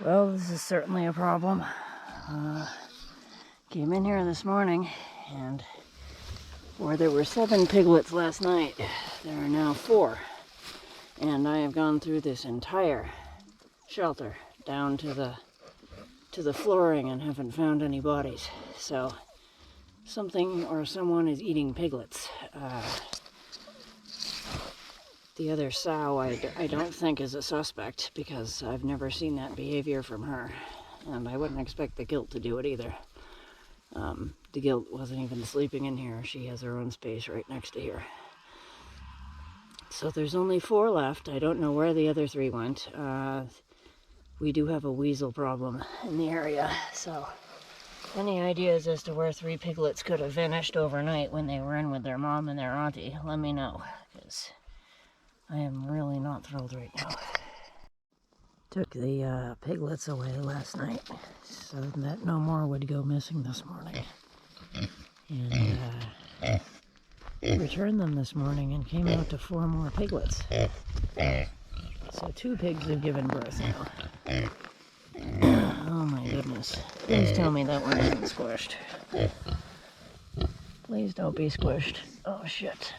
Well, this is certainly a problem. Came in here this morning, and where there were 7 piglets last night, there are now 4. And I have gone through this entire shelter down to the flooring and haven't found any bodies. So something or someone is eating piglets. The other sow I don't think is a suspect because I've never seen that behavior from her. And I wouldn't expect the gilt to do it either. The gilt wasn't even sleeping in here. She has her own space right next to here. So there's only 4 left. I don't know where the other 3 went. We do have a weasel problem in the area, so any ideas as to where 3 piglets could have vanished overnight when they were in with their mom and their auntie, let me know, because I am really not thrilled right now. Took the piglets away last night so that no more would go missing this morning. And returned them this morning and came out to 4 more piglets. So 2 pigs have given birth now. Oh my goodness. Please tell me that one isn't squished. Please don't be squished. Oh shit.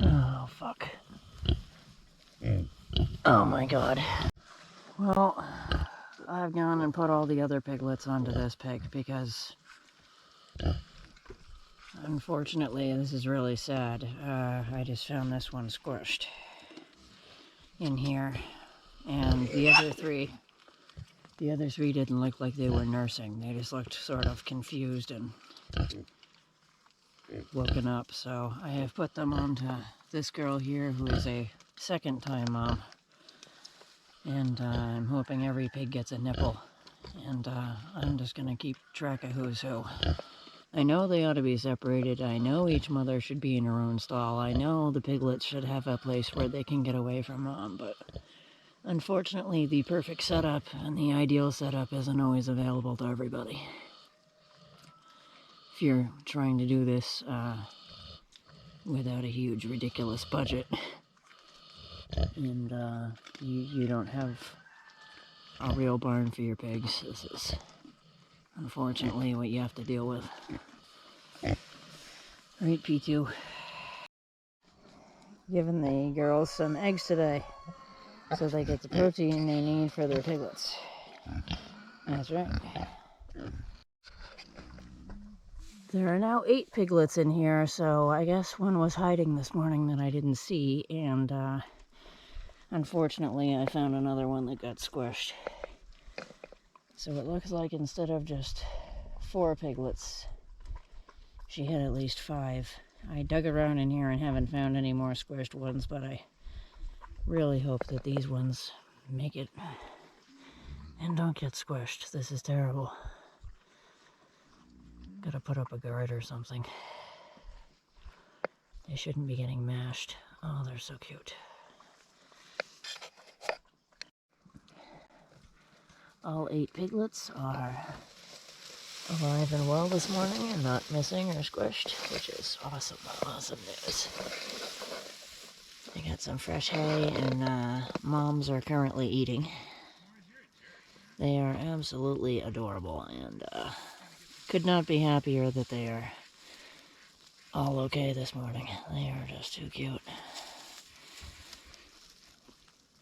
Oh fuck. Oh my god. Well, I've gone and put all the other piglets onto this pig because unfortunately this is really sad. I just found this one squished in here, and the other three didn't look like they were nursing. They just looked sort of confused and woken up. So I have put them onto this girl here who is a second-time mom. And I'm hoping every pig gets a nipple. And I'm just going to keep track of who's who. I know they ought to be separated. I know each mother should be in her own stall. I know the piglets should have a place where they can get away from mom, but unfortunately, the perfect setup and the ideal setup isn't always available to everybody. If you're trying to do this without a huge, ridiculous budget, and you don't have a real barn for your pigs, this is unfortunately what you have to deal with. Right, P2. Giving the girls some eggs today so they get the protein they need for their piglets. That's right. There are now 8 piglets in here, so I guess one was hiding this morning that I didn't see, and unfortunately I found another one that got squished. So it looks like instead of just 4 piglets, she had at least 5. I dug around in here and haven't found any more squished ones, but I really hope that these ones make it and don't get squished. This is terrible. Gotta put up a guard or something. They shouldn't be getting mashed. Oh, they're so cute. All 8 piglets are alive and well this morning and not missing or squished, which is awesome, awesome news. They got some fresh hay and moms are currently eating. They are absolutely adorable and could not be happier that they are all okay this morning. They are just too cute.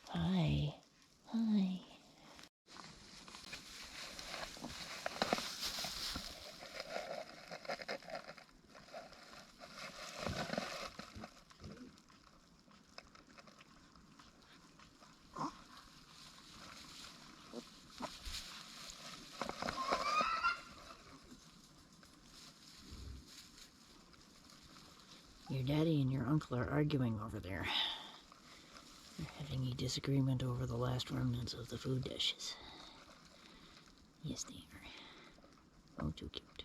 Hi. Hi. Your daddy and your uncle are arguing over there. They're having a disagreement over the last remnants of the food dishes. Yes, they are. Oh, too cute.